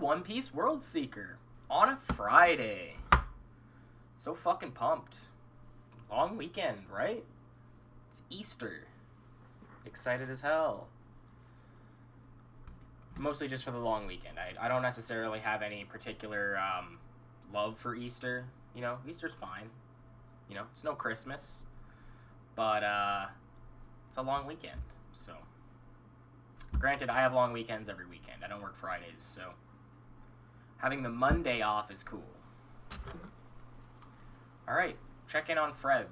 One Piece World Seeker on a Friday. So fucking pumped. Long weekend, right? It's Easter. Excited as hell. Mostly just for the long weekend. I don't necessarily have any particular love for Easter. You know, Easter's fine. You know, it's no Christmas. But it's a long weekend, so. Granted, I have long weekends every weekend. I don't work Fridays, so having the Monday off is cool. Alright, check in on Fred.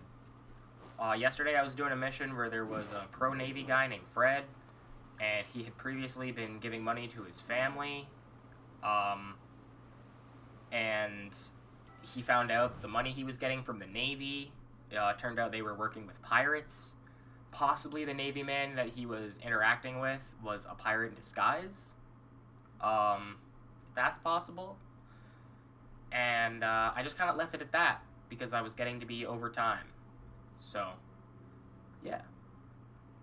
Yesterday I was doing a mission where there was a pro-Navy guy named Fred, and he had previously been giving money to his family, and he found out that the money he was getting from the Navy, turned out they were working with pirates. Possibly the Navy man that he was interacting with was a pirate in disguise. That's possible. And I just kind of left it at that because I was getting to be overtime. So, yeah.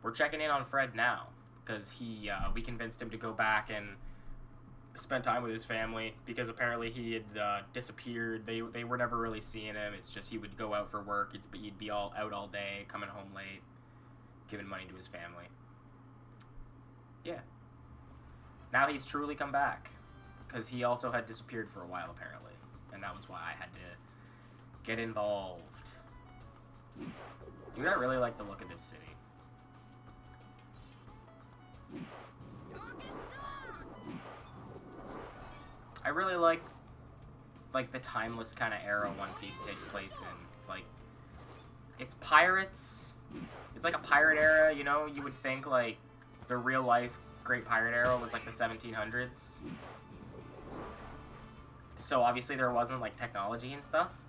We're checking in on Fred now because we convinced him to go back and spend time with his family because apparently he had disappeared. They were never really seeing him. It's just he would go out for work. He'd be all out all day, coming home late, giving money to his family. Yeah. Now he's truly come back. Because he also had disappeared for a while, apparently. And that was why I had to get involved. Dude, I really like the look of this city. I really like the timeless kind of era One Piece takes place in. Like, it's pirates. It's like a pirate era, you know? You would think, like, the real-life Great Pirate era was, like, the 1700s. So, obviously, there wasn't, like, technology and stuff.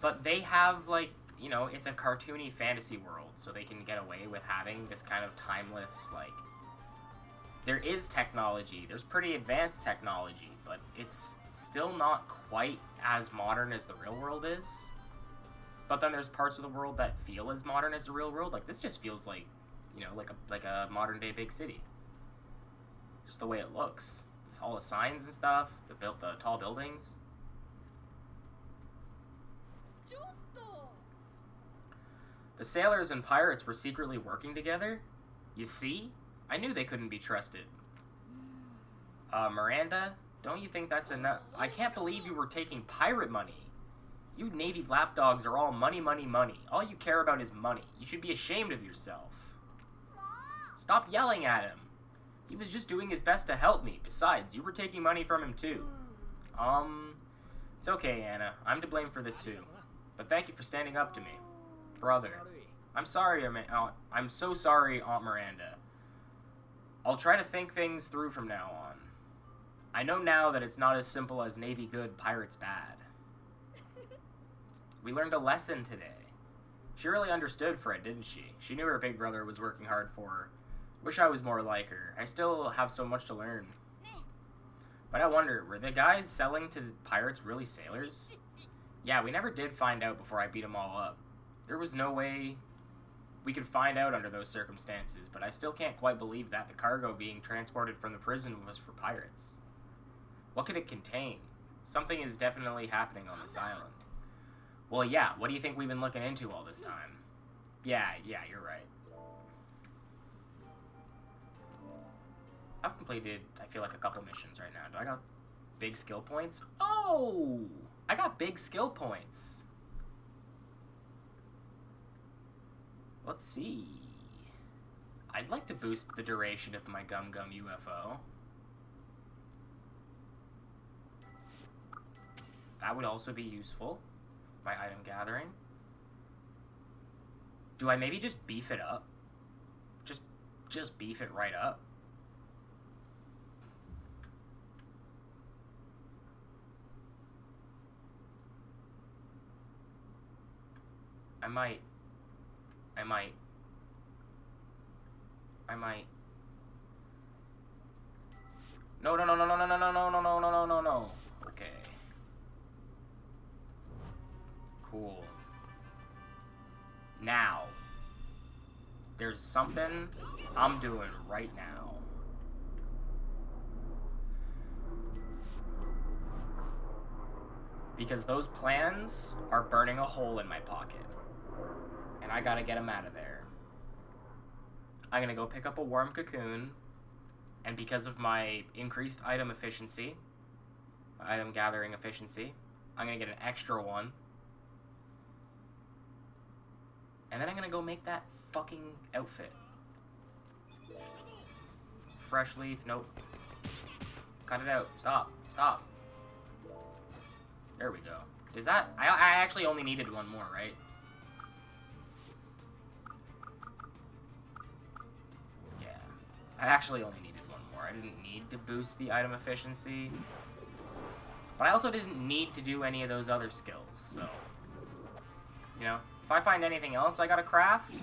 But they have, like, you know, it's a cartoony fantasy world, so they can get away with having this kind of timeless, like... There is technology. There's pretty advanced technology, but it's still not quite as modern as the real world is. But then there's parts of the world that feel as modern as the real world. Like, this just feels like, you know, like a modern-day big city. Just the way it looks. It's all the signs and stuff, the tall buildings. The sailors and pirates were secretly working together? You see? I knew they couldn't be trusted. Miranda, don't you think that's enough? I can't believe you were taking pirate money. You Navy lapdogs are all money, money, money. All you care about is money. You should be ashamed of yourself. Stop yelling at him. He was just doing his best to help me. Besides, you were taking money from him too. It's okay, Anna. I'm to blame for this too. But thank you for standing up to me. Brother. I'm sorry, I'm so sorry, Aunt Miranda. I'll try to think things through from now on. I know now that it's not as simple as Navy good, pirates bad. We learned a lesson today. She really understood Fred, didn't she? She knew her big brother was working hard for her. Wish I was more like her. I still have so much to learn. But I wonder, were the guys selling to pirates really sailors? Yeah, we never did find out before I beat them all up. There was no way we could find out under those circumstances, but I still can't quite believe that the cargo being transported from the prison was for pirates. What could it contain? Something is definitely happening on this island. Well, yeah, what do you think we've been looking into all this time? Yeah, you're right. I've completed, I feel like, a couple missions right now. Do I got big skill points? Oh! I got big skill points. Let's see. I'd like to boost the duration of my Gum Gum UFO. That would also be useful. My item gathering. Do I maybe just beef it up? Just beef it right up? I might. No. Okay. Cool. Now, there's something I'm doing right now. Because those plans are burning a hole in my pocket. And I gotta get them out of there. I'm gonna go pick up a warm cocoon. And because of my increased item efficiency, item gathering efficiency, I'm gonna get an extra one. And then I'm gonna go make that fucking outfit. Fresh leaf, nope. Cut it out. Stop. Stop. There we go. Is that... I actually only needed one more, right? Yeah. I actually only needed one more. I didn't need to boost the item efficiency. But I also didn't need to do any of those other skills, so... You know? If I find anything else I gotta craft,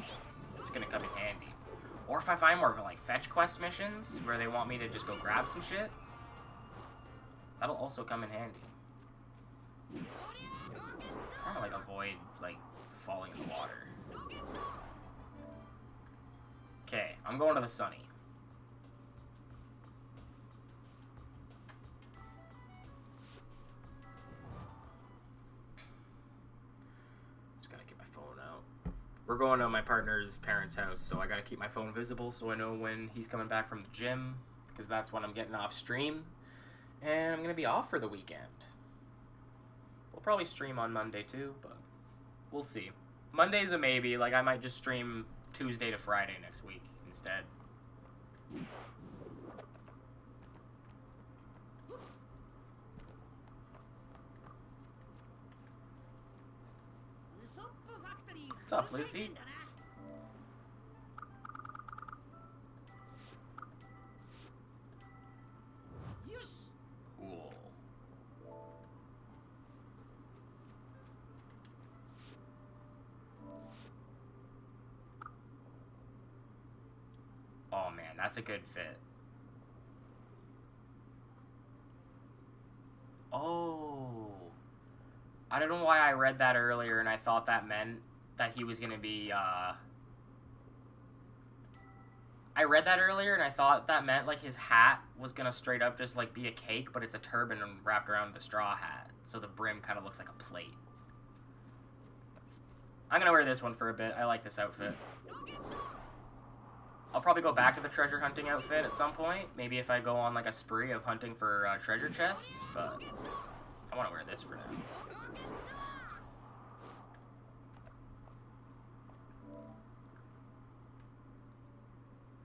it's gonna come in handy. Or if I find more, like, fetch quest missions, where they want me to just go grab some shit, that'll also come in handy. I'm trying to, like, avoid, like, falling in the water. Okay, I'm going to the Sunny. Just gotta get my phone out. We're going to my partner's parents' house, so I gotta keep my phone visible so I know when he's coming back from the gym, because that's when I'm getting off stream. And I'm gonna be off for the weekend. We'll probably stream on Monday too, but we'll see. Monday's a maybe. Like, I might just stream Tuesday to Friday next week instead. What's up, Luffy? Cool. Oh man, that's a good fit. Oh. I don't know why I read that earlier and I thought that meant that he was gonna be, I read that earlier and I thought that meant, like, his hat was gonna straight up just, like, be a cake, but it's a turban wrapped around the straw hat. So the brim kind of looks like a plate. I'm gonna wear this one for a bit. I like this outfit. I'll probably go back to the treasure hunting outfit at some point. Maybe if I go on, like, a spree of hunting for treasure chests, but I want to wear this for now.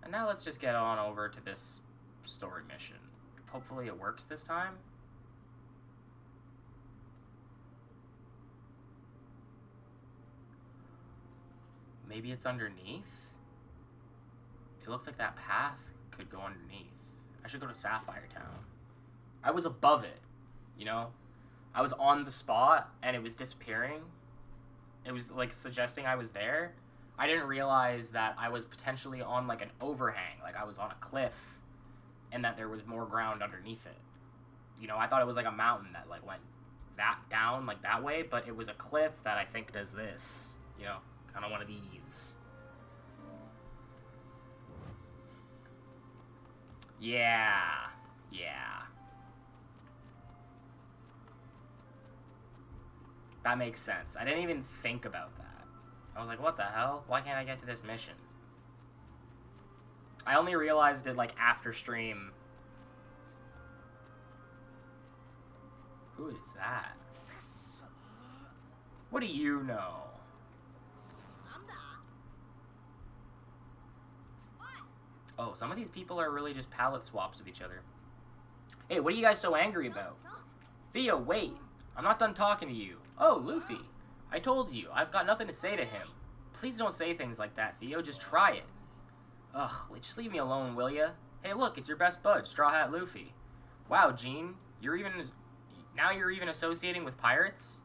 And now let's just get on over to this story mission. Hopefully it works this time. Maybe it's underneath? It looks like that path could go underneath. I should go to Sapphire Town. I was above it, you know? I was on the spot, and it was disappearing. It was, like, suggesting I was there. I didn't realize that I was potentially on, like, an overhang. Like, I was on a cliff, and that there was more ground underneath it. You know, I thought it was, like, a mountain that, like, went that down, like, that way, but it was a cliff that I think does this. You know, kind of one of these. Yeah. That makes sense. I didn't even think about that. I was like, what the hell? Why can't I get to this mission? I only realized it, like, after stream. Who is that? What do you know? Oh, some of these people are really just palette swaps of each other. Hey, what are you guys so angry about? Theo, wait. I'm not done talking to you. Oh, Luffy. I told you, I've got nothing to say to him. Please don't say things like that, Theo. Just try it. Ugh, just leave me alone, will ya? Hey, look, it's your best bud, Straw Hat Luffy. Wow, Gene, now you're even associating with pirates?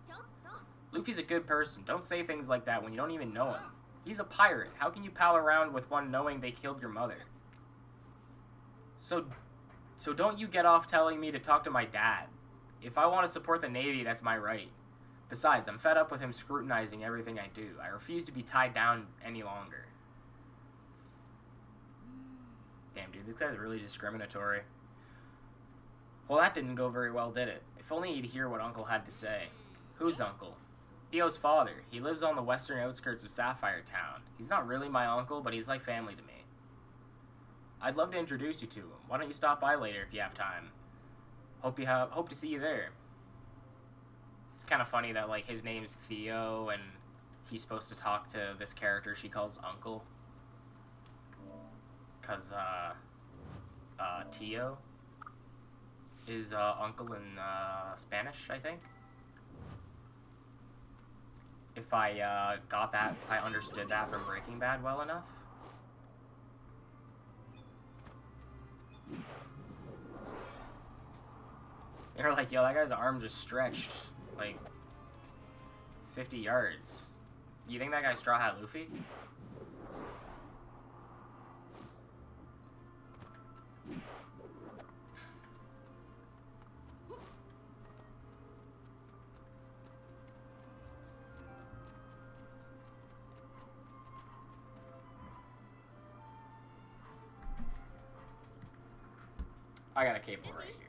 Luffy's a good person. Don't say things like that when you don't even know him. He's a pirate. How can you pal around with one knowing they killed your mother? So don't you get off telling me to talk to my dad. If I want to support the Navy, that's my right. Besides, I'm fed up with him scrutinizing everything I do. I refuse to be tied down any longer. Damn, dude, this guy's really discriminatory. Well, that didn't go very well, did it? If only he'd hear what Uncle had to say. Whose uncle? Theo's father. He lives on the western outskirts of Sapphire Town. He's not really my uncle, but he's like family to me. I'd love to introduce you to him. Why don't you stop by later if you have time? Hope to see you there. It's kind of funny that like his name's Theo and he's supposed to talk to this character she calls Uncle. Cause Tio is uncle in Spanish, I think. If I if I understood that from Breaking Bad well enough. They're like, yo, that guy's arm just stretched like 50 yards. You think that guy's Straw Hat Luffy? I got a cable right here.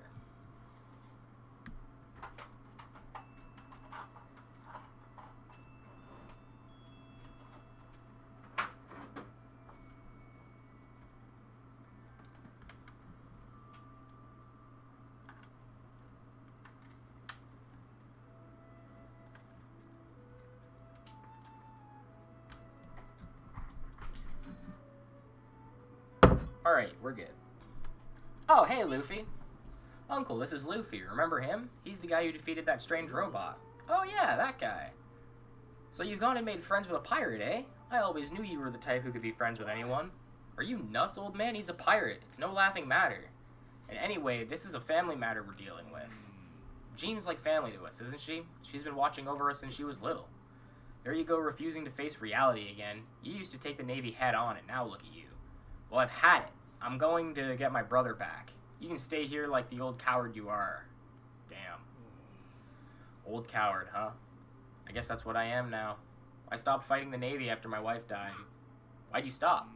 Alright, we're good. Oh, hey, Luffy. Uncle, this is Luffy. Remember him? He's the guy who defeated that strange robot. Oh, yeah, that guy. So you've gone and made friends with a pirate, eh? I always knew you were the type who could be friends with anyone. Are you nuts, old man? He's a pirate. It's no laughing matter. And anyway, this is a family matter we're dealing with. Jean's like family to us, isn't she? She's been watching over us since she was little. There you go, refusing to face reality again. You used to take the Navy head on, and now look at you. Well, I've had it. I'm going to get my brother back. You can stay here like the old coward you are. Damn. Old coward, huh? I guess that's what I am now. I stopped fighting the Navy after my wife died. Why'd you stop?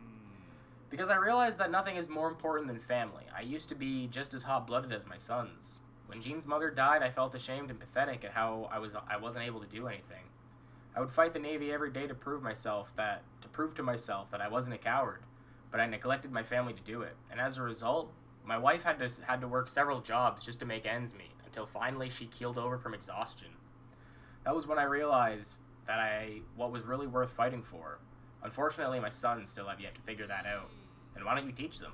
Because I realized that nothing is more important than family. I used to be just as hot-blooded as my sons. When Jean's mother died, I felt ashamed and pathetic at how I wasn't able to do anything. I would fight the Navy every day to prove to myself that I wasn't a coward. But I neglected my family to do it, and as a result, my wife had to work several jobs just to make ends meet, until finally she keeled over from exhaustion. That was when I realized what was really worth fighting for. Unfortunately, my sons still have yet to figure that out. Then why don't you teach them?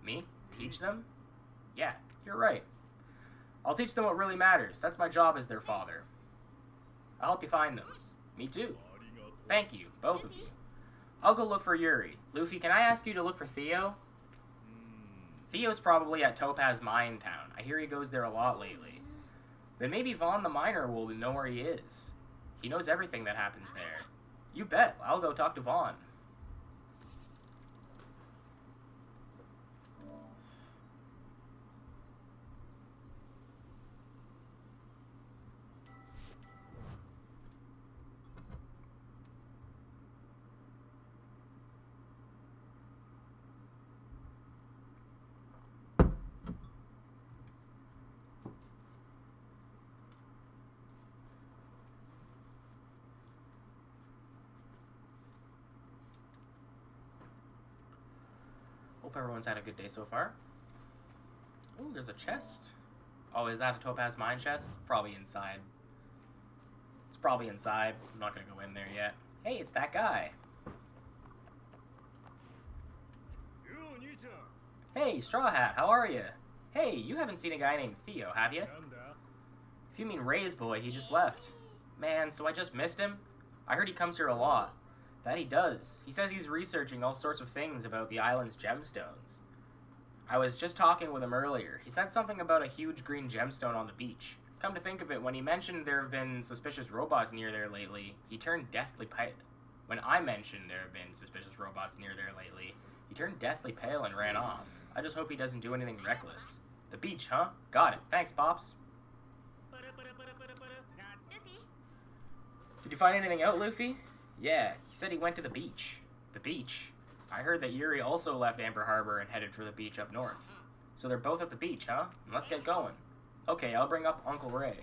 Me? Teach them? Yeah, you're right. I'll teach them what really matters. That's my job as their father. I'll help you find them. Me too. Thank you, both of you. I'll go look for Yuri. Luffy, can I ask you to look for Theo? Theo's probably at Topaz Mine Town. I hear he goes there a lot lately. Then maybe Vaughn the miner will know where he is. He knows everything that happens there. You bet. I'll go talk to Vaughn. Hope everyone's had a good day so far. Oh, there's a chest. Oh, is that a Topaz Mine chest? Probably inside. It's probably inside. I'm not gonna go in there yet. Hey, it's that guy. Hey, Straw Hat, how are you? Hey, you haven't seen a guy named Theo, have you? If you mean Ray's boy, he just left. Man, so I just missed him? I heard he comes here a lot. That he does. He says he's researching all sorts of things about the island's gemstones. I was just talking with him earlier. He said something about a huge green gemstone on the beach. Come to think of it, when he mentioned there have been suspicious robots near there lately, he turned deathly pale. When I mentioned there have been suspicious robots near there lately, he turned deathly pale and ran off. I just hope he doesn't do anything reckless. The beach, huh? Got it. Thanks, Pops. Did you find anything out, Luffy? Yeah, he said he went to the beach. The beach? I heard that Yuri also left Amber Harbor and headed for the beach up north. So they're both at the beach, huh? Let's get going. Okay, I'll bring up Uncle Ray.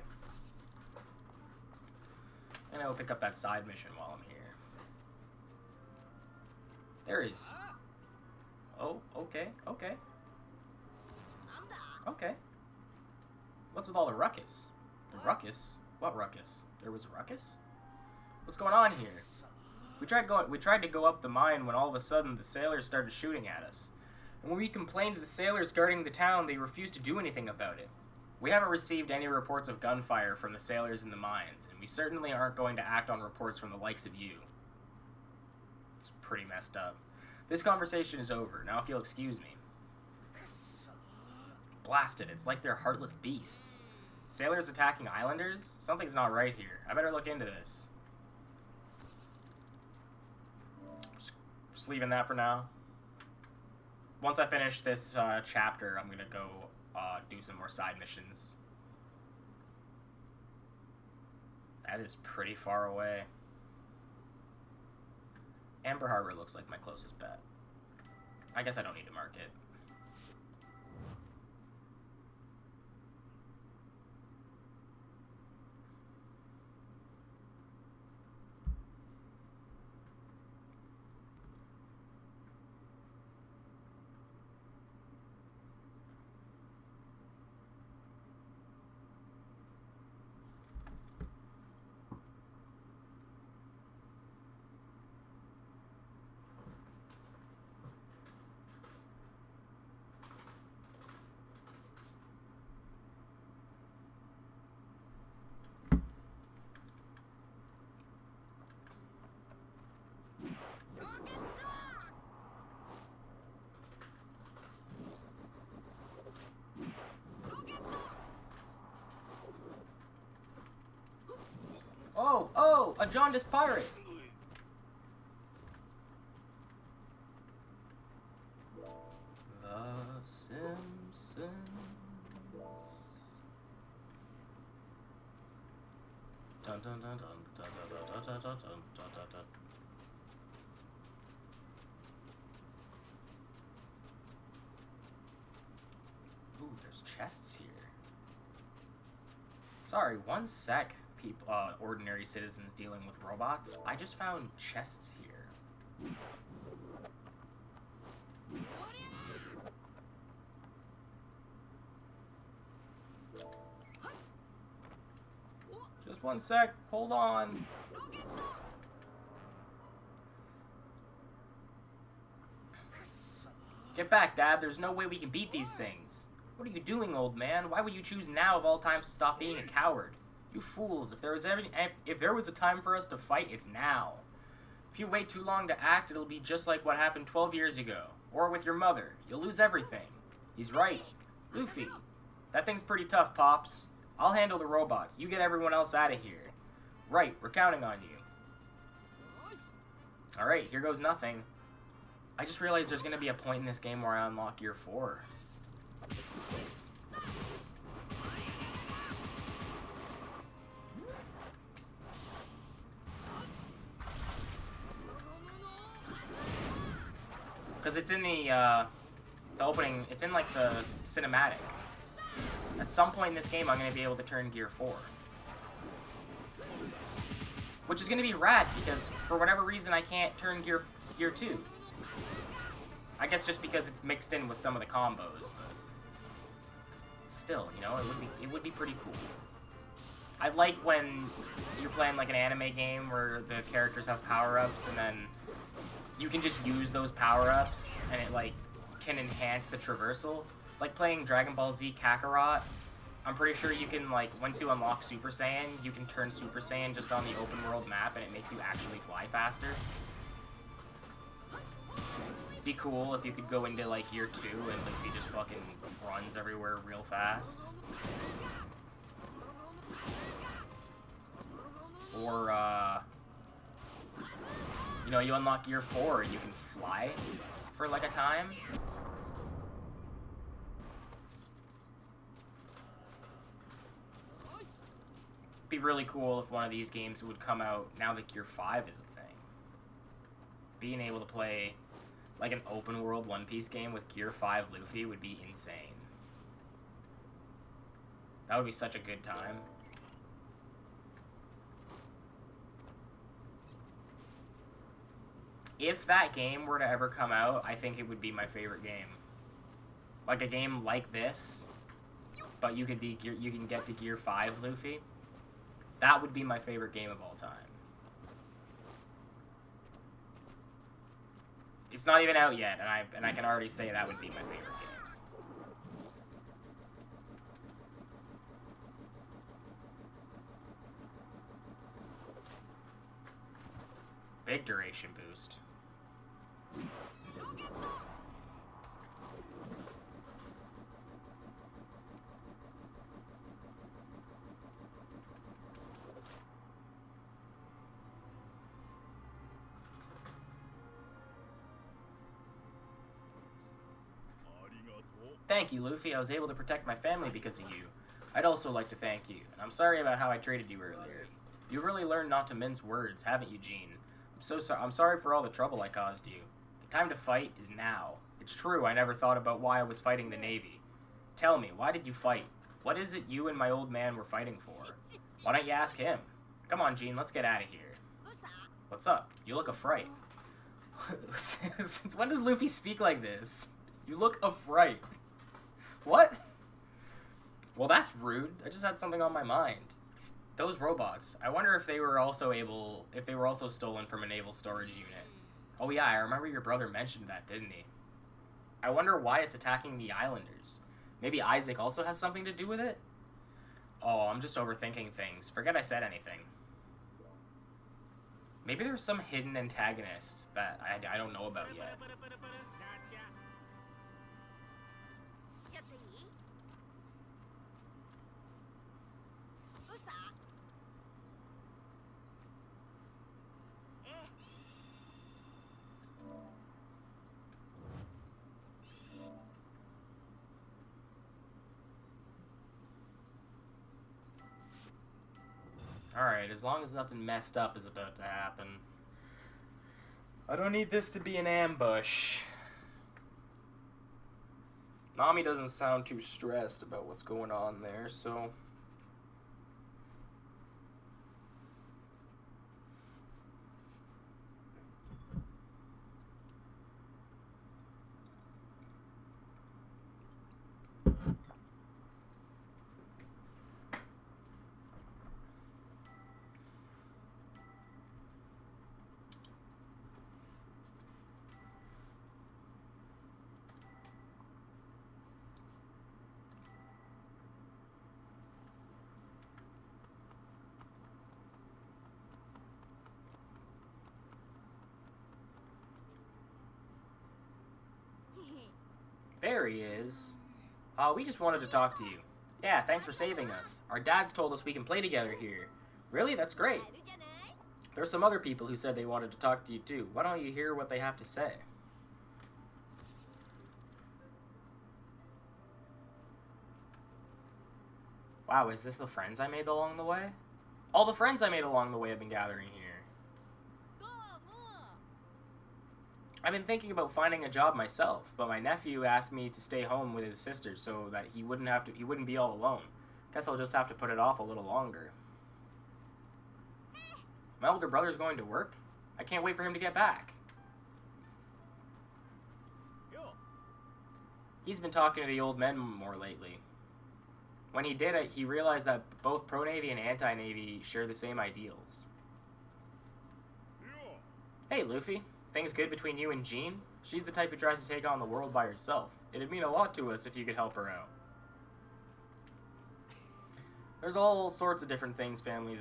And I'll pick up that side mission while I'm here. There is... Oh, okay, okay. Okay. What's with all the ruckus? The ruckus? What ruckus? There was a ruckus? What's going on here? We tried to go up the mine when all of a sudden the sailors started shooting at us. And when we complained to the sailors guarding the town, they refused to do anything about it. We haven't received any reports of gunfire from the sailors in the mines, and we certainly aren't going to act on reports from the likes of you. It's pretty messed up. This conversation is over. Now if you'll excuse me. Blasted, it's like they're heartless beasts. Sailors attacking islanders? Something's not right here. I better look into this. Just leaving that for now. Once I finish this chapter, I'm gonna go do some more side missions. That is pretty far away. Amber Harbor looks like my closest bet. I guess I don't need to mark it. Oh, a jaundiced pirate. The Simpsons. Dun dun dun dun dun dun dun dun dun dun dun dun. Ooh, there's chests here. Sorry, one sec. People, ordinary citizens dealing with robots. I just found chests here. Just one sec. Hold on. Get back, Dad. There's no way we can beat these things. What are you doing, old man? Why would you choose now of all times to stop being a coward? You fools, if there was a time for us to fight, it's now. If you wait too long to act, it'll be just like what happened 12 years ago. Or with your mother. You'll lose everything. He's right. Luffy. That thing's pretty tough, Pops. I'll handle the robots. You get everyone else out of here. Right, we're counting on you. Alright, here goes nothing. I just realized there's going to be a point in this game where I unlock Gear 4. Because it's in the opening, it's in, like, the cinematic. At some point in this game, I'm going to be able to turn Gear 4. Which is going to be rad, because for whatever reason, I can't turn Gear 2. I guess just because it's mixed in with some of the combos, but... Still, you know, it would be pretty cool. I like when you're playing, like, an anime game where the characters have power-ups, and then... you can just use those power-ups, and it, like, can enhance the traversal. Like playing Dragon Ball Z Kakarot, I'm pretty sure you can, like, once you unlock Super Saiyan, you can turn Super Saiyan just on the open world map, and it makes you actually fly faster. Be cool if you could go into, like, Year 2, and Luffy just fucking runs everywhere real fast. Or, you know, you unlock Year 4 and you can fly for, like, a time. Be really cool if one of these games would come out now that Gear 5 is a thing. Being able to play, like, an open-world One Piece game with Gear 5 Luffy would be insane. That would be such a good time. if that game were to ever come out, I think it would be my favorite game. Like a game like this, but you can get to Gear 5 Luffy. That would be my favorite game of all time. It's not even out yet, and I can already say that would be my favorite game. Big duration boost. Thank you, Luffy. I was able to protect my family because of you. I'd also like to thank you, and I'm sorry about how I treated you earlier. You really learned not to mince words, haven't you, Jean? I'm sorry for all the trouble I caused you. The time to fight is now. It's true, I never thought about why I was fighting the Navy. Tell me, why did you fight? What is it you and my old man were fighting for? Why don't you ask him? Come on, Jean, let's get out of here. What's up? You look a fright. Since when does Luffy speak like this? You look a fright. What? Well, that's rude. I just had something on my mind. Those robots. I wonder if they were also stolen from a naval storage unit. Oh yeah, I remember your brother mentioned that, didn't he? I wonder why it's attacking the islanders. Maybe Isaac also has something to do with it? Oh, I'm just overthinking things. Forget I said anything. Maybe there's some hidden antagonist that I don't know about yet. Alright, as long as nothing messed up is about to happen. I don't need this to be an ambush. Nami doesn't sound too stressed about what's going on there, so... There he is. We just wanted to talk to you. Yeah, thanks for saving us. Our dads told us we can play together here. Really? That's great. There's some other people who said they wanted to talk to you too. Why don't you hear what they have to say? Wow, is this the friends I made along the way? All the friends I made along the way have been gathering here. I've been thinking about finding a job myself, but my nephew asked me to stay home with his sister so that he wouldn't be all alone. Guess I'll just have to put it off a little longer. My older brother's going to work? I can't wait for him to get back. He's been talking to the old men more lately. When he did it, he realized that both pro-Navy and anti-Navy share the same ideals. Hey, Luffy. Things good between you and Jean? She's the type who tries to take on the world by herself. It'd mean a lot to us if you could help her out. There's all sorts of different things families...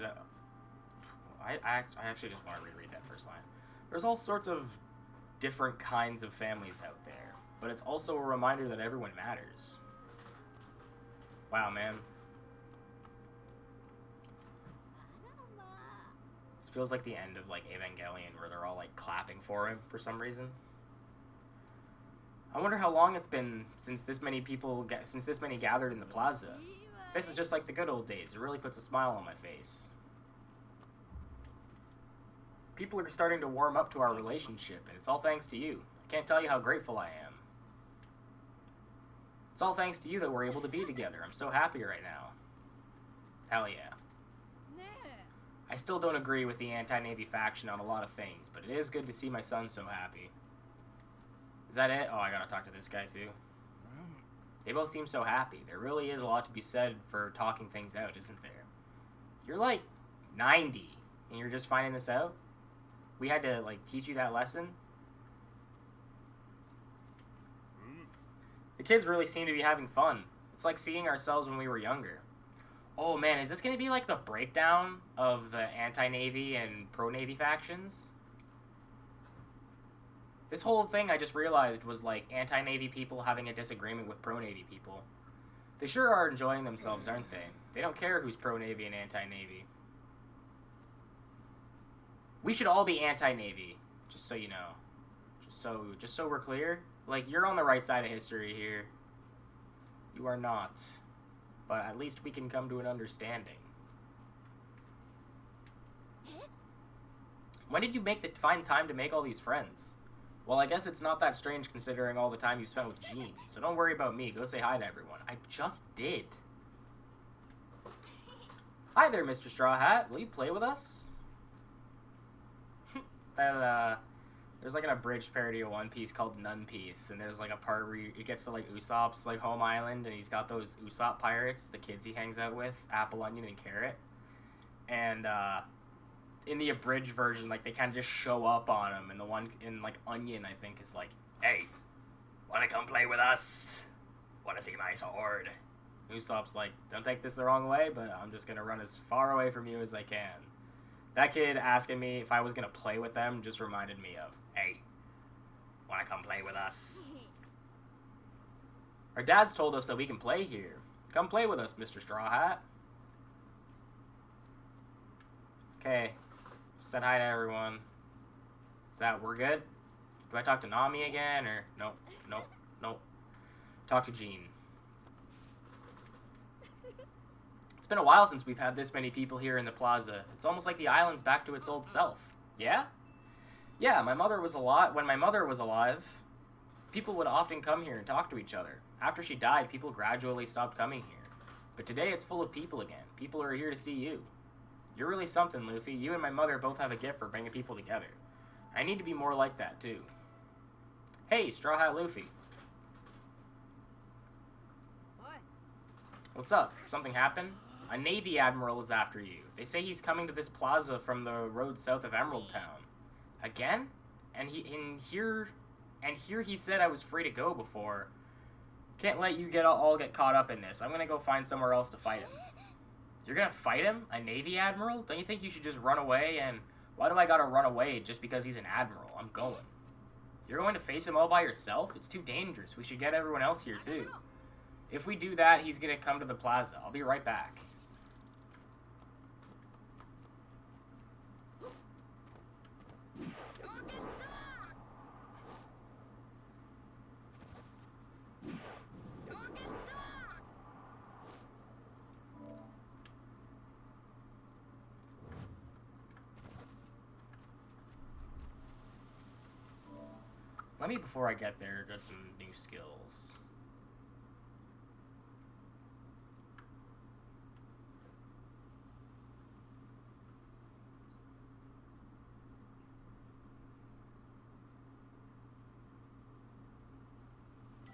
I actually just want to reread that first line. There's all sorts of different kinds of families out there, but it's also a reminder that everyone matters. Wow, man. This feels like the end of, like, Evangelion, where they're all, like, clapping for him for some reason. I wonder how long it's been since this many gathered in the plaza. This is just like the good old days. It really puts a smile on my face. People are starting to warm up to our relationship, and it's all thanks to you. I can't tell you how grateful I am. It's all thanks to you that we're able to be together. I'm so happy right now. Hell yeah. I still don't agree with the anti-Navy faction on a lot of things, but it is good to see my son so happy. Is that it? Oh, I gotta talk to this guy too. They both seem so happy. There really is a lot to be said for talking things out, isn't there? You're like 90, and you're just finding this out? We had to, like, teach you that lesson? The kids really seem to be having fun. It's like seeing ourselves when we were younger. Oh man, is this going to be like the breakdown of the anti-Navy and pro-Navy factions? This whole thing I just realized was like anti-Navy people having a disagreement with pro-Navy people. They sure are enjoying themselves, aren't they? They don't care who's pro-Navy and anti-Navy. We should all be anti-Navy, just so you know. Just so we're clear. Like, you're on the right side of history here. You are not. But at least we can come to an understanding. When did you find time to make all these friends? Well, I guess it's not that strange considering all the time you spent with Jean. So don't worry about me. Go say hi to everyone. I just did. Hi there, Mr. Straw Hat. Will you play with us? There's like an abridged parody of One Piece called Nun Piece, and there's like a part where it gets to like Usopp's like home island, and he's got those Usopp pirates, the kids he hangs out with, Apple, Onion, and Carrot. And in the abridged version, like they kind of just show up on him, and the one in like Onion, I think, is like, "Hey, wanna come play with us? Wanna see my sword?" Usopp's like, "Don't take this the wrong way, but I'm just gonna run as far away from you as I can." That kid asking me if I was going to play with them just reminded me of, "Hey, want to come play with us?" Our dads told us that we can play here. Come play with us, Mr. Straw Hat. Okay. Said hi to everyone. We're good? Do I talk to Nami again, or... Nope. Talk to Jean. It's been a while since we've had this many people here in the plaza. It's almost like the island's back to its old self. Yeah? Yeah, when my mother was alive, people would often come here and talk to each other. After she died, people gradually stopped coming here. But today it's full of people again. People are here to see you. You're really something, Luffy. You and my mother both have a gift for bringing people together. I need to be more like that, too. Hey, Straw Hat Luffy. What's up? Something happened? A Navy Admiral is after you. They say he's coming to this plaza from the road south of Emerald Town. Again? And here he said I was free to go before. Can't let you all get caught up in this. I'm gonna go find somewhere else to fight him. You're gonna fight him? A Navy Admiral? Don't you think you should just run away? And why do I gotta run away just because he's an admiral? I'm going. You're going to face him all by yourself? It's too dangerous. We should get everyone else here too. If we do that, he's gonna come to the plaza. I'll be right back. Let me, before I get there, get some new skills.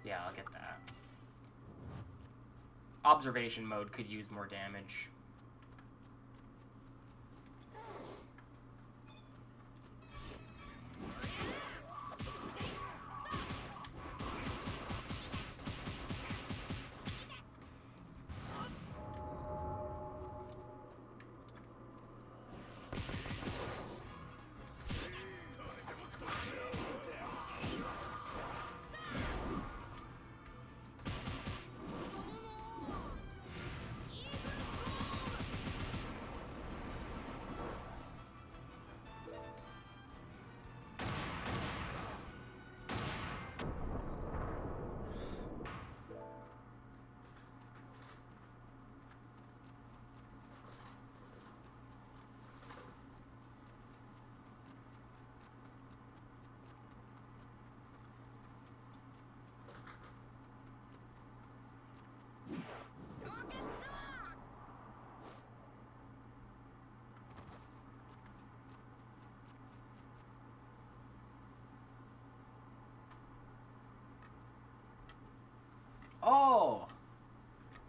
Yeah, I'll get that. Observation mode could use more damage.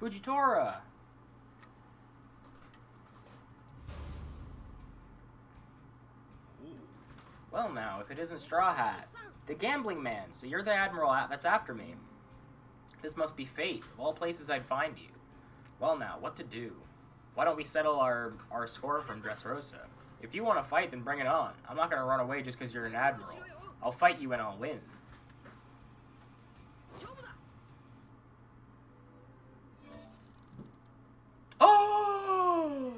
Fujitora! Well now, if it isn't Straw Hat. The gambling man, so you're the Admiral that's after me. This must be fate. Of all places I'd find you. Well now, what to do? Why don't we settle our score from Dressrosa? If you want to fight, then bring it on. I'm not going to run away just because you're an Admiral. I'll fight you and I'll win. Oh!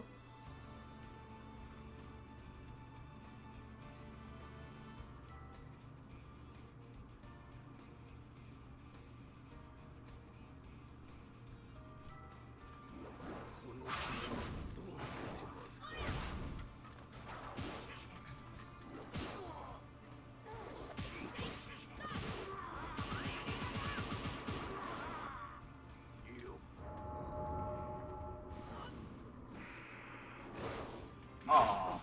Aw.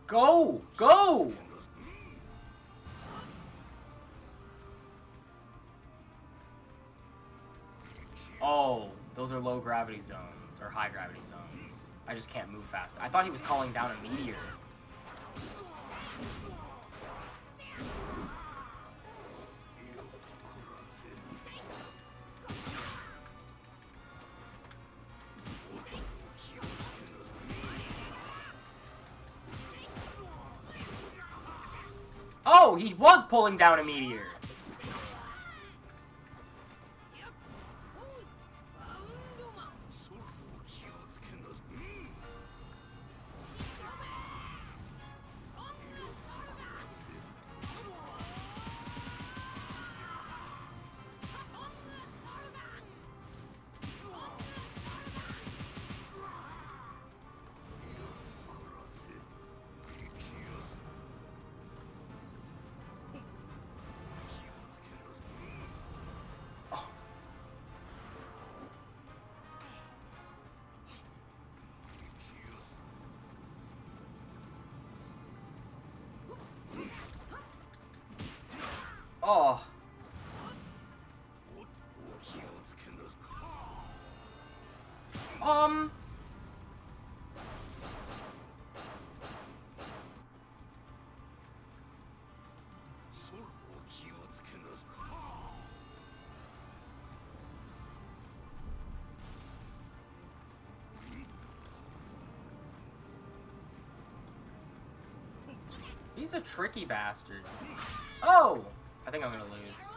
Go! Go! Oh, those are low gravity zones, or high gravity zones. I just can't move fast. I thought he was calling down a meteor. Oh, he was pulling down a meteor. Oh. He's a tricky bastard. Oh! I think I'm gonna lose.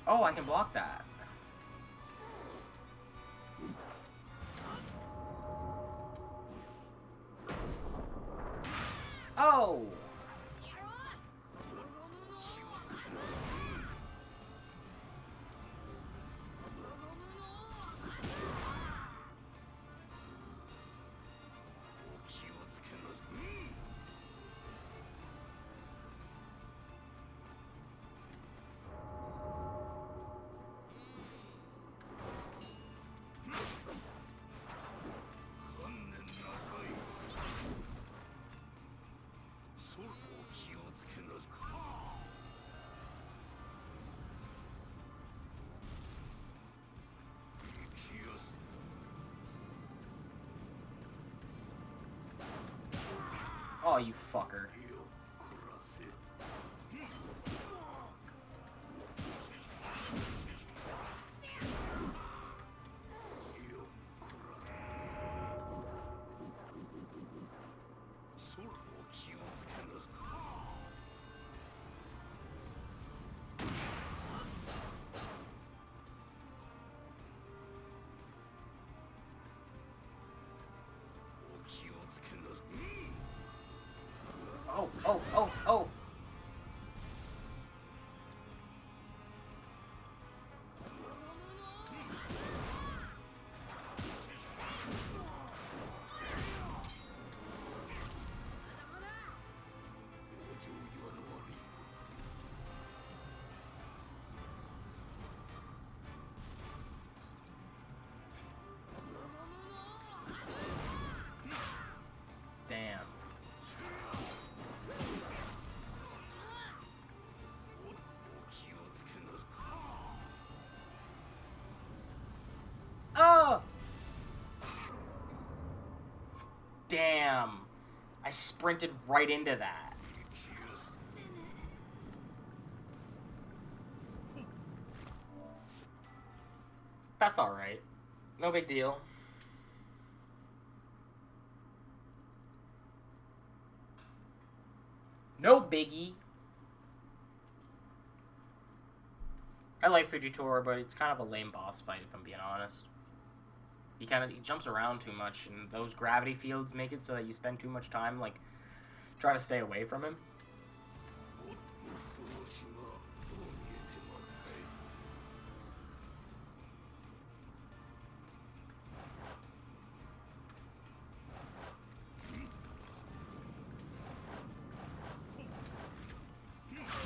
Oh, I can block that. Oh! Oh, you fucker. Oh, oh, oh, oh! Damn. I sprinted right into that. That's alright. No big deal. No biggie. I like Fujitora, but it's kind of a lame boss fight, if I'm being honest. He jumps around too much, and those gravity fields make it so that you spend too much time, like, trying to stay away from him.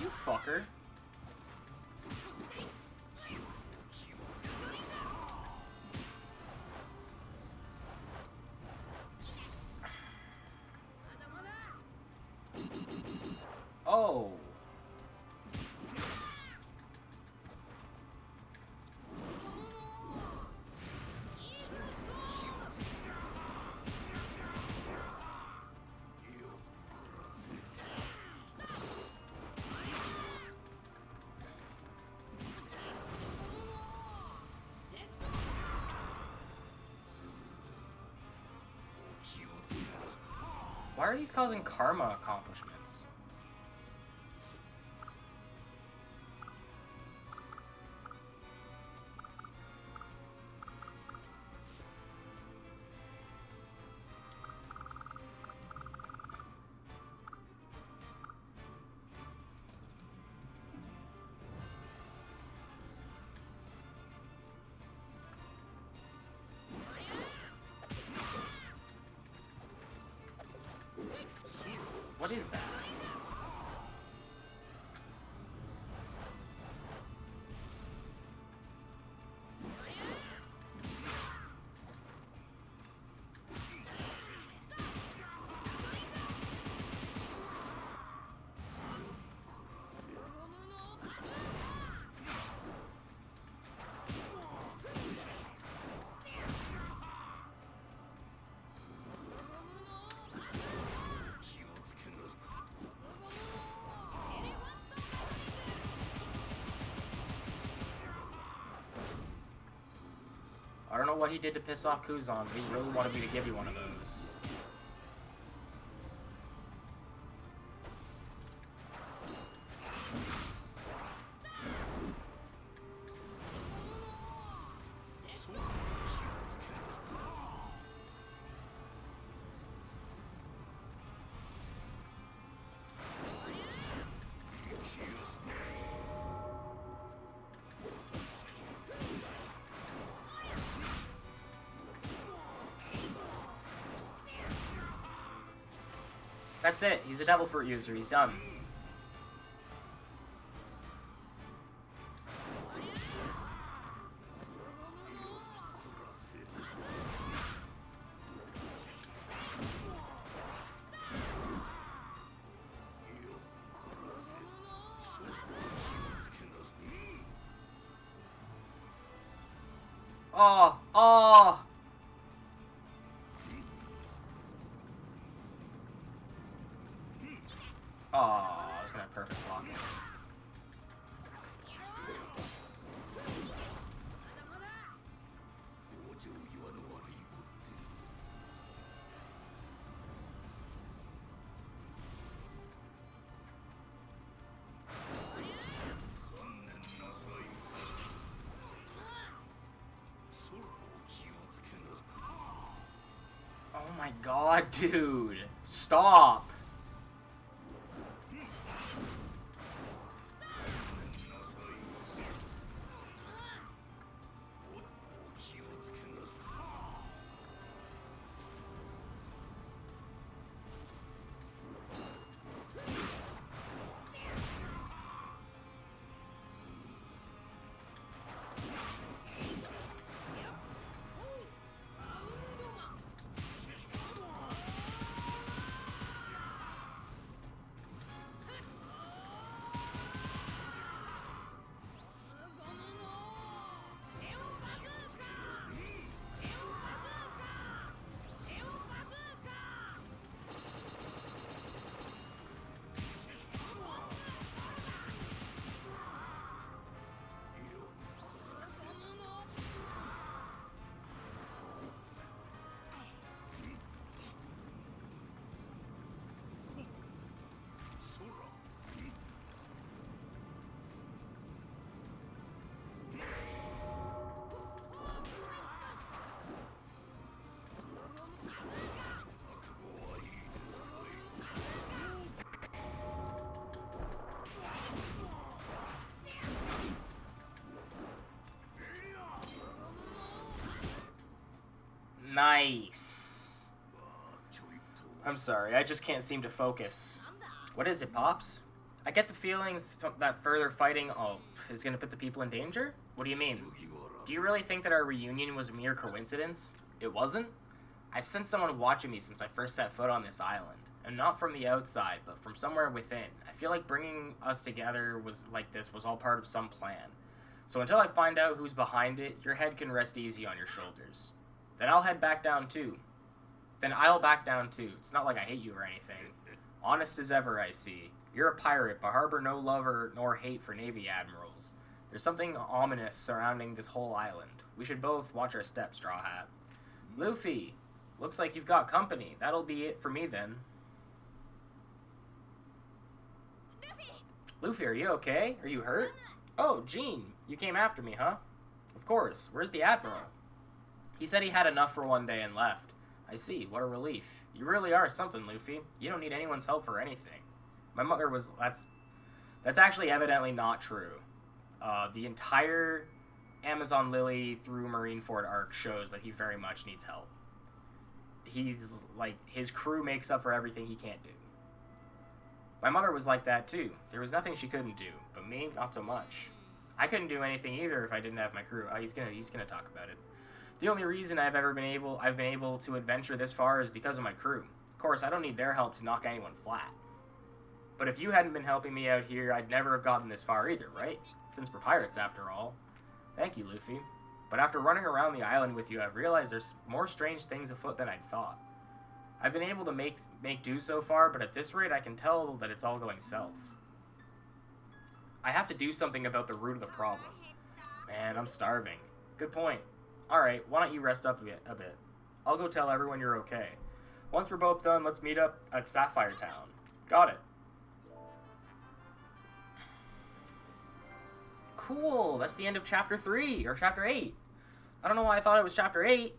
You fucker. Oh. Why are these causing karma accomplishments? What is that? I don't know what he did to piss off Kuzan, but he really wanted me to give you one of those. That's it. He's a Devil Fruit user. He's done. Oh, oh. Oh, I was gonna perfect block it. Oh my god, dude. Stop. Nice. I'm sorry, I just can't seem to focus. What is it, Pops? I get the feelings that further fighting is going to put the people in danger? What do you mean? Do you really think that our reunion was a mere coincidence? It wasn't? I've sensed someone watching me since I first set foot on this island. And not from the outside, but from somewhere within. I feel like bringing us together was all part of some plan. So until I find out who's behind it, your head can rest easy on your shoulders. Then I'll back down too. It's not like I hate you or anything. Honest as ever, I see. You're a pirate, but harbor no love nor hate for Navy admirals. There's something ominous surrounding this whole island. We should both watch our steps, Straw Hat. Luffy, looks like you've got company. That'll be it for me then. Luffy, are you okay? Are you hurt? Oh, Jean, you came after me, huh? Of course. Where's the Admiral? He said he had enough for one day and left. I see. What a relief. You really are something, Luffy. You don't need anyone's help for anything. My mother was... That's actually evidently not true. The entire Amazon Lily through Marineford arc shows that he very much needs help. His crew makes up for everything he can't do. My mother was like that too. There was nothing she couldn't do, but me, not so much. I couldn't do anything either if I didn't have my crew. He's gonna talk about it. The only reason I've been able to adventure this far is because of my crew. Of course, I don't need their help to knock anyone flat. But if you hadn't been helping me out here, I'd never have gotten this far either, right? Since we're pirates, after all. Thank you, Luffy. But after running around the island with you, I've realized there's more strange things afoot than I'd thought. I've been able to make do so far, but at this rate, I can tell that it's all going south. I have to do something about the root of the problem. Man, I'm starving. Good point. Alright, why don't you rest up a bit? I'll go tell everyone you're okay. Once we're both done, let's meet up at Sapphire Town. Got it. Cool, that's the end of Chapter 3, or Chapter 8. I don't know why I thought it was Chapter 8.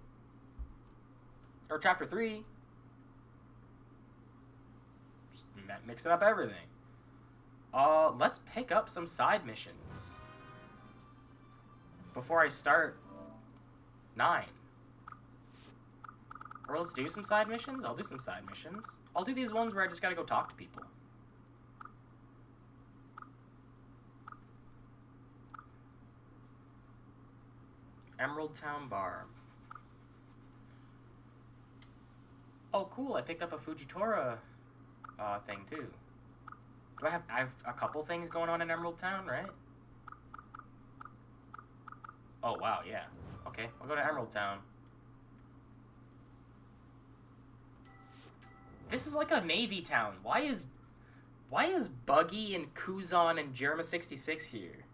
Or Chapter 3. Just mixing up everything. Let's pick up some side missions. Before I start 9. Or let's do some side missions? I'll do some side missions. I'll do these ones where I just gotta go talk to people. Emerald Town Bar. Oh, cool. I picked up a Fujitora thing, too. I have a couple things going on in Emerald Town, right? Oh, wow, yeah. Okay, I'll go to Emerald Town. This is like a Navy town. Why is Buggy and Kuzan and Jerma 66 here?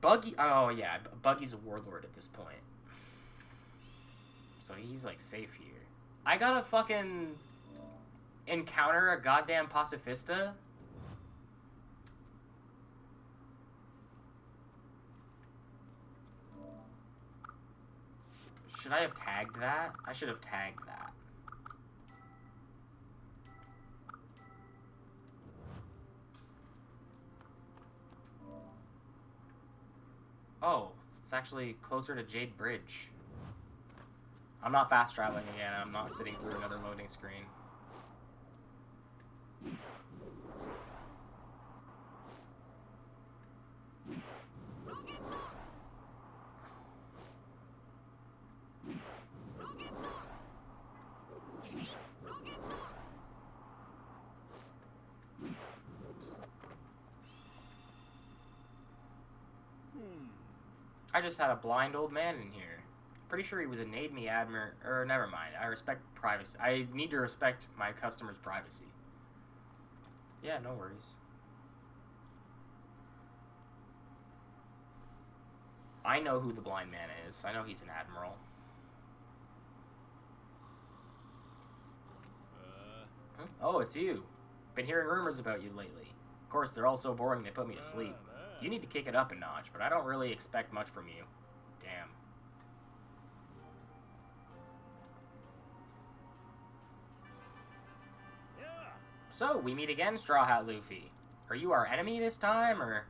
Buggy, oh yeah, Buggy's a warlord at this point. So he's like safe here. I gotta fucking encounter a goddamn pacifista? Should I have tagged that? I should have tagged that. Oh, it's actually closer to Jade Bridge. I'm not fast traveling again. I'm not sitting through another loading screen. I just had a blind old man in here. Pretty sure he was a Navy admiral, or never mind. I respect privacy. I need to respect my customer's privacy. Yeah, no worries. I know who the blind man is. I know he's an admiral. Oh, it's you. Been hearing rumors about you lately. Of course, they're all so boring they put me to sleep. You need to kick it up a notch, but I don't really expect much from you. Damn. So, we meet again, Straw Hat Luffy. Are you our enemy this time, or...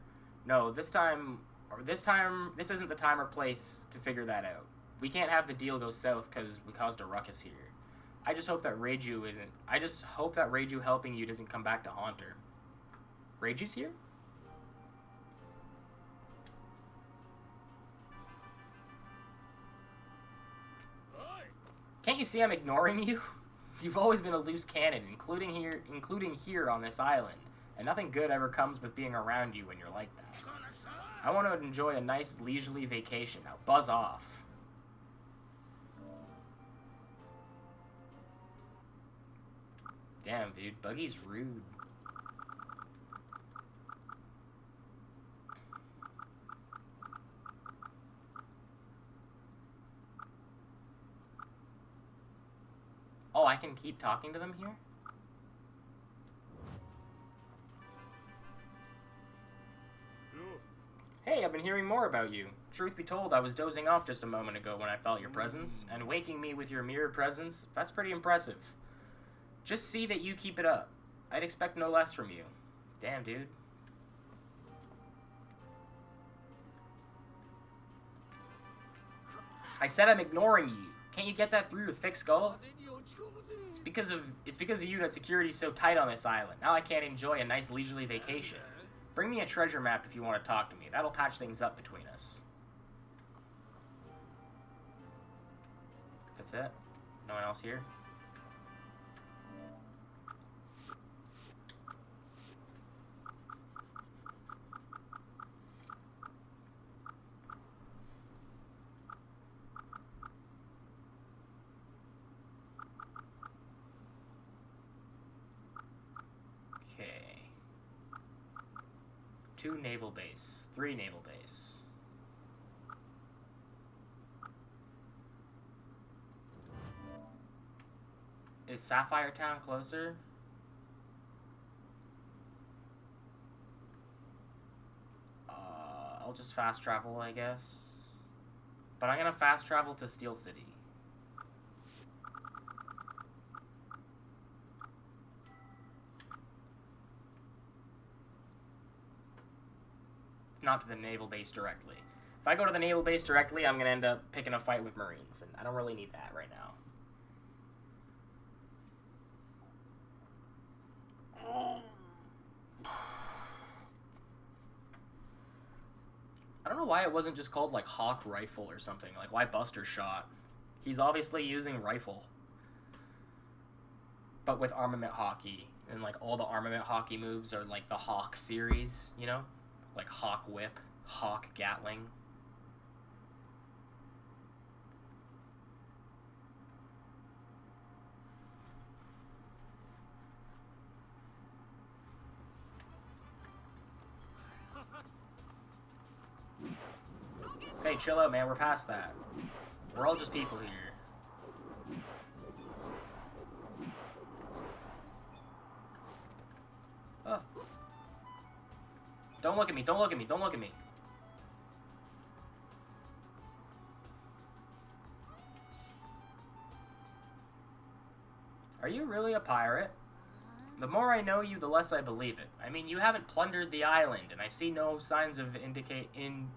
No, this time Or this time, this isn't the time or place to figure that out. We can't have the deal go south because we caused a ruckus here. I just hope that Reiju helping you doesn't come back to haunt her. Reiju's here? Can't you see I'm ignoring you? You've always been a loose cannon, including here on this island, and nothing good ever comes with being around you when you're like that. I want to enjoy a nice leisurely vacation. Now buzz off. Damn, dude, Buggy's rude. Oh, I can keep talking to them here? Hey, I've been hearing more about you. Truth be told, I was dozing off just a moment ago when I felt your presence, and waking me with your mere presence, that's pretty impressive. Just see that you keep it up. I'd expect no less from you. Damn, dude. I said I'm ignoring you. Can't you get that through your thick skull? It's because of you that security's so tight on this island. Now I can't enjoy a nice leisurely vacation. Bring me a treasure map if you want to talk to me. That'll patch things up between us. That's it? No one else here? Okay. 2 naval base. 3 naval base. Is Sapphire Town closer? I'll just fast travel, I guess. But I'm gonna fast travel to Steel City. Not to the naval base directly. If I go to the naval base directly, I'm gonna end up picking a fight with Marines, and I don't really need that right now. I don't know why it wasn't just called, like, Hawk Rifle or something. Like, why Buster Shot? He's obviously using rifle. But with armament hockey. And, like, all the armament hockey moves are, like, the Hawk series, you know? Like Hawk Whip, Hawk Gatling. Hey, chill out, man. We're past that. We're all just people here. Oh. Don't look at me. Don't look at me. Don't look at me. Are you really a pirate? The more I know you, the less I believe it. I mean, you haven't plundered the island, and I see no signs indicating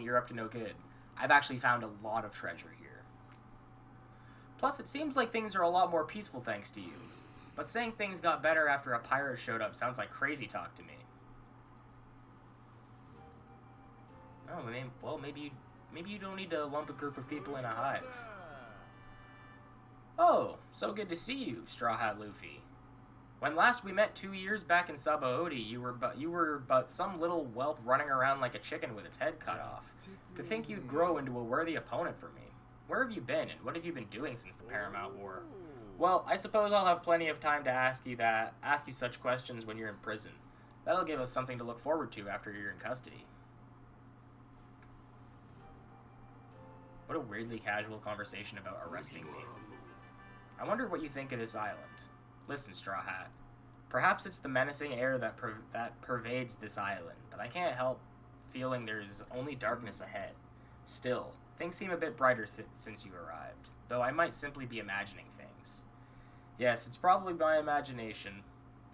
you're up to no good. I've actually found a lot of treasure here. Plus, it seems like things are a lot more peaceful thanks to you. But saying things got better after a pirate showed up sounds like crazy talk to me. Oh, well, maybe you don't need to lump a group of people in a hive. Oh, so good to see you, Straw Hat Luffy. When last we met 2 years back in Sabaody, you were but some little whelp running around like a chicken with its head cut off. To think you'd grow into a worthy opponent for me. Where have you been, and what have you been doing since the Paramount War? Well, I suppose I'll have plenty of time to ask you such questions when you're in prison. That'll give us something to look forward to after you're in custody. What a weirdly casual conversation about arresting me. I wonder what you think of this island. Listen, Straw Hat. Perhaps it's the menacing air that pervades this island, but I can't help feeling there's only darkness ahead. Still, things seem a bit brighter since you arrived, though I might simply be imagining things. Yes, it's probably my imagination.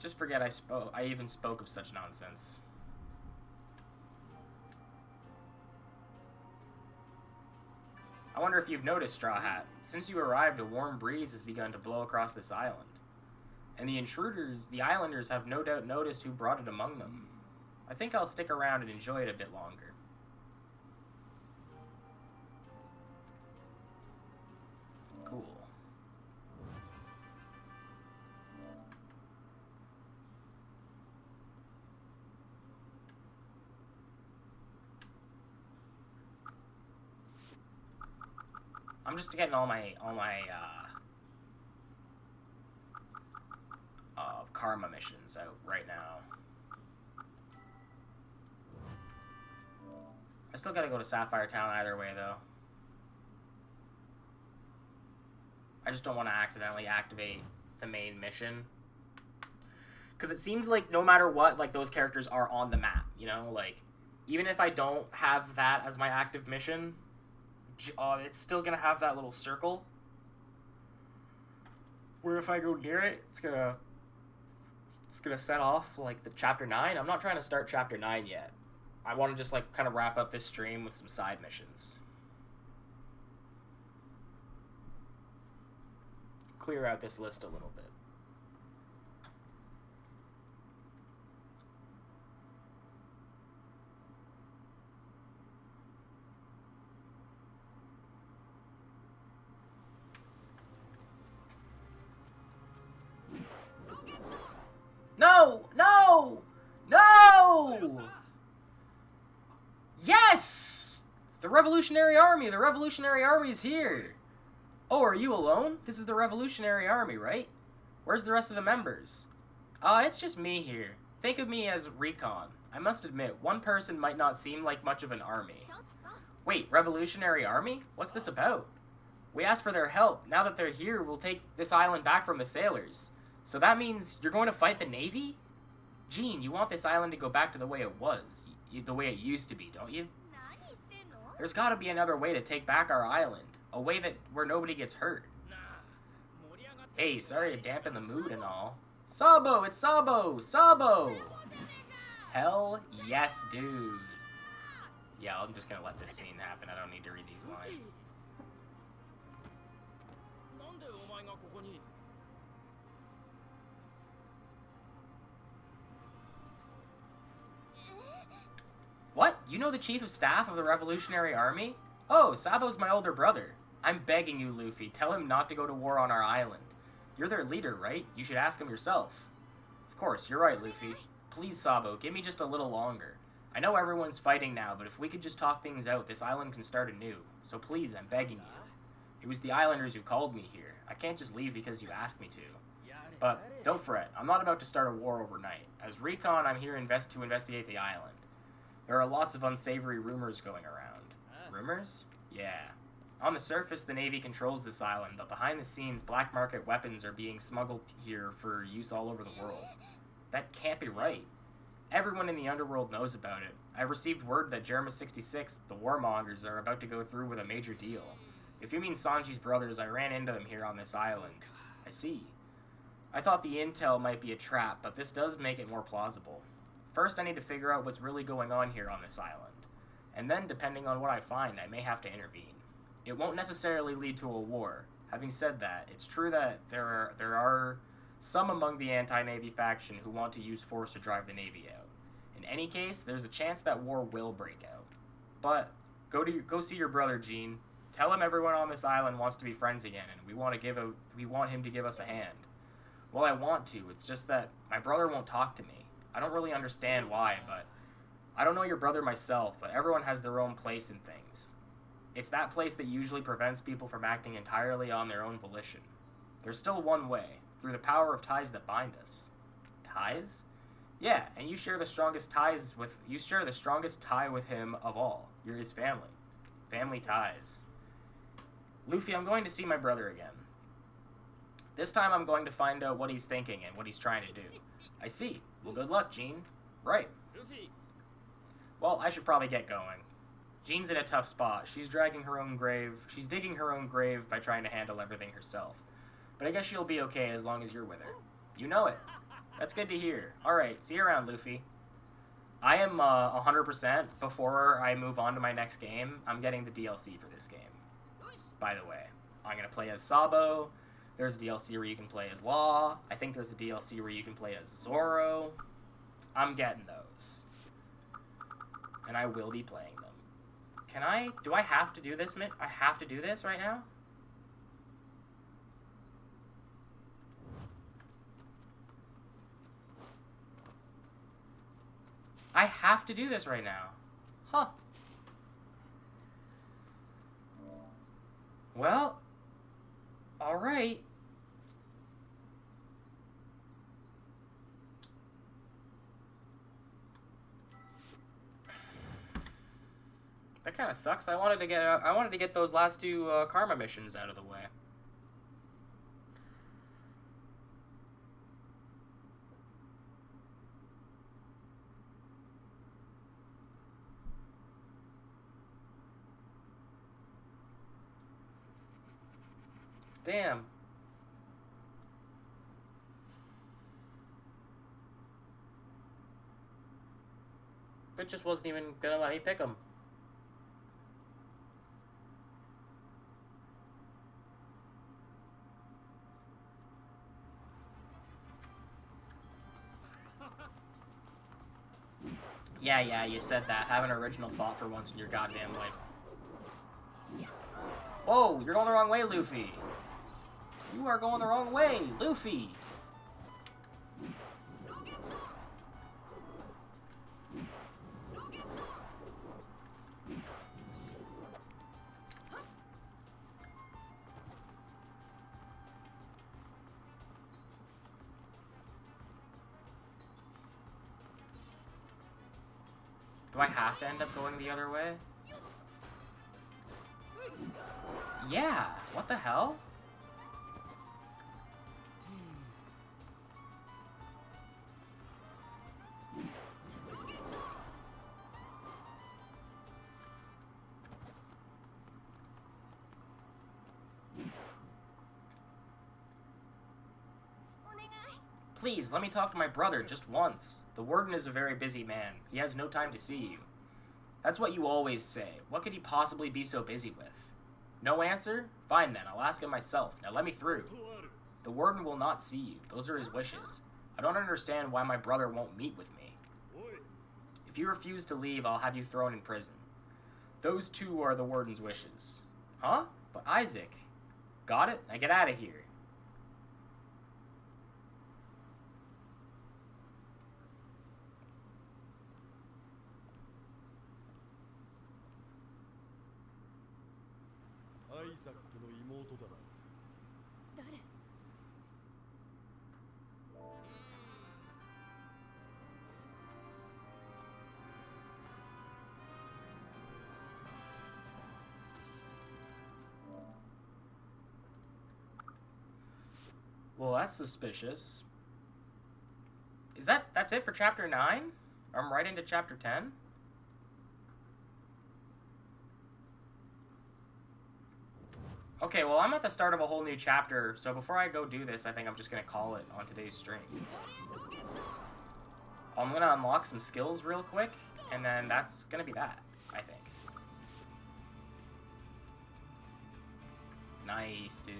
Just forget I even spoke of such nonsense. I wonder if you've noticed, Straw Hat. Since you arrived, a warm breeze has begun to blow across this island. And the intruders, the islanders, have no doubt noticed who brought it among them. I think I'll stick around and enjoy it a bit longer. Cool. I'm just getting all my karma missions out right now. I still gotta go to Sapphire Town either way, though. I just don't want to accidentally activate the main mission. Because it seems like no matter what, like, those characters are on the map, you know? Like, even if I don't have that as my active mission, it's still gonna have that little circle. Where if I go near it, it's gonna set off, like, the Chapter 9. I'm not trying to start Chapter 9 yet. I want to just, like, kind of wrap up this stream with some side missions. Clear out this list a little bit. No! No! No! Yes! The Revolutionary Army! The Revolutionary Army is here! Oh, are you alone? This is the Revolutionary Army, right? Where's the rest of the members? It's just me here. Think of me as Recon. I must admit, one person might not seem like much of an army. Wait, Revolutionary Army? What's this about? We asked for their help. Now that they're here, we'll take this island back from the sailors. So that means you're going to fight the Navy? Jean, you want this island to go back to the way it was. The way it used to be, don't you? There's gotta be another way to take back our island. A way where nobody gets hurt. Hey, sorry to dampen the mood and all. Sabo, it's Sabo! Sabo! Hell yes, dude. Yeah, I'm just gonna let this scene happen. I don't need to read these lines. What? You know the Chief of Staff of the Revolutionary Army? Oh, Sabo's my older brother. I'm begging you, Luffy. Tell him not to go to war on our island. You're their leader, right? You should ask him yourself. Of course, you're right, Luffy. Please, Sabo, give me just a little longer. I know everyone's fighting now, but if we could just talk things out, this island can start anew. So please, I'm begging you. It was the islanders who called me here. I can't just leave because you asked me to. But don't fret. I'm not about to start a war overnight. As Recon, I'm here to investigate the island. There are lots of unsavory rumors going around. Rumors? Yeah. On the surface, the Navy controls this island, but behind the scenes, black market weapons are being smuggled here for use all over the world. That can't be right. Everyone in the underworld knows about it. I've received word that Jerma 66, the warmongers, are about to go through with a major deal. If you mean Sanji's brothers, I ran into them here on this island. I see. I thought the intel might be a trap, but this does make it more plausible. First, I need to figure out what's really going on here on this island. And then, depending on what I find, I may have to intervene. It won't necessarily lead to a war. Having said that, it's true that there are some among the anti-Navy faction who want to use force to drive the Navy out. In any case, there's a chance that war will break out. But go see your brother, Jean. Tell him everyone on this island wants to be friends again, and we want him to give us a hand. Well, I want to. It's just that my brother won't talk to me. I don't really understand why, but I don't know your brother myself, but everyone has their own place in things. It's that place that usually prevents people from acting entirely on their own volition. There's still one way, through the power of ties that bind us. Ties? Yeah, and you share the strongest tie with him of all. You're his family. Family ties. Luffy, I'm going to see my brother again. This time I'm going to find out what he's thinking and what he's trying to do. I see. Well, good luck, Jean. Right. Well, I should probably get going. Jean's in a tough spot. She's digging her own grave by trying to handle everything herself. But I guess she'll be okay as long as you're with her. You know it. That's good to hear. Alright, see you around, Luffy. I am 100% before I move on to my next game. I'm getting the DLC for this game. by the way. I'm going to play as Sabo. There's a DLC where you can play as Law. I think there's a DLC where you can play as Zoro. I'm getting those. And I will be playing them. Can I... Do I have to do this? I have to do this right now? I have to do this right now. Huh. Well, alright. That kind of sucks. I wanted to get those last two karma missions out of the way. Damn. It just wasn't even gonna let me pick them. Yeah, you said that. Have an original thought for once in your goddamn life. Whoa, you're going the wrong way, Luffy. You are going the wrong way, Luffy. Do I have to end up going the other way? Yeah, what the hell? Please, let me talk to my brother just once. The warden is a very busy man. He has no time to see you. That's what you always say. What could he possibly be so busy with? No answer? Fine then, I'll ask him myself. Now let me through. The warden will not see you. Those are his wishes. I don't understand why my brother won't meet with me. If you refuse to leave, I'll have you thrown in prison. Those two are the warden's wishes. Huh? But Isaac. Got it? Now get out of here. Well, that's suspicious. That's it for chapter 9? I'm right into chapter 10? Okay, well, I'm at the start of a whole new chapter, so before I go do this, I think I'm just going to call it on today's stream. I'm going to unlock some skills real quick, and then that's going to be that, I think. Nice, dude.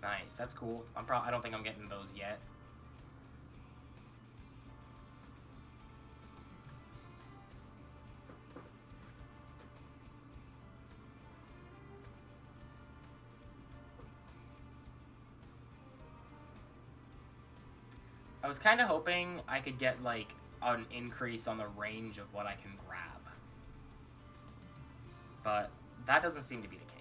Nice, that's cool. I don't think I'm getting those yet. I was kind of hoping I could get, like, an increase on the range of what I can grab. But that doesn't seem to be the case.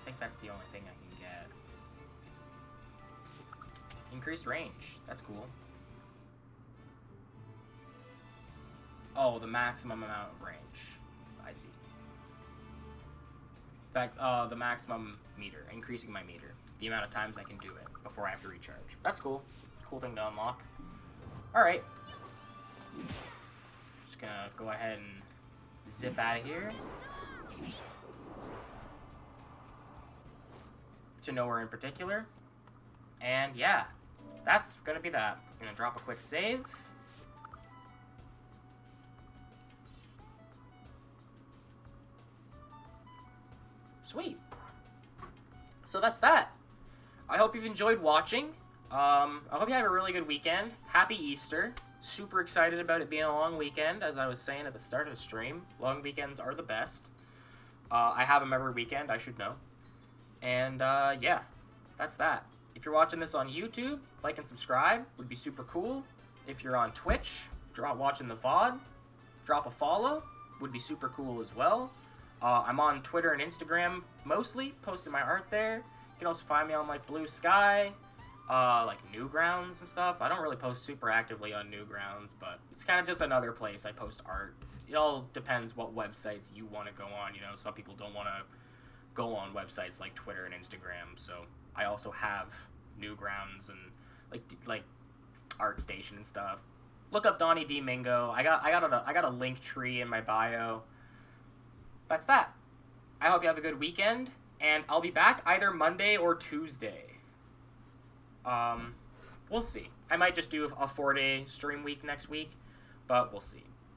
think that's the only thing I can get. Increased range. That's cool. Oh, the maximum amount of range. I see. In fact, the maximum meter. Increasing my meter. The amount of times I can do it before I have to recharge. That's cool. Cool thing to unlock. Alright. Just gonna go ahead and zip out of here. To nowhere in particular. And yeah, that's gonna be that. I'm gonna drop a quick save. Sweet. So that's that. I hope you've enjoyed watching. I hope you have a really good weekend. Happy Easter. Super excited about it being a long weekend, as I was saying at the start of the stream. Long weekends are the best. I have them every weekend, I should know. And, yeah, that's that. If you're watching this on YouTube, like and subscribe would be super cool. If you're on Twitch, watching the VOD, drop a follow would be super cool as well. I'm on Twitter and Instagram mostly, posting my art there. You can also find me on, like, Blue Sky, like Newgrounds and stuff. I don't really post super actively on Newgrounds, but it's kind of just another place I post art. It all depends what websites you want to go on. You know, some people don't want to go on websites like Twitter and Instagram, so I also have Newgrounds and like ArtStation and stuff. Look up Donnie D Mingo. I got a link tree in my bio. That's that. I hope you have a good weekend, and I'll be back either Monday or Tuesday. We'll see. I might just do a 4-day stream week next week, but we'll see.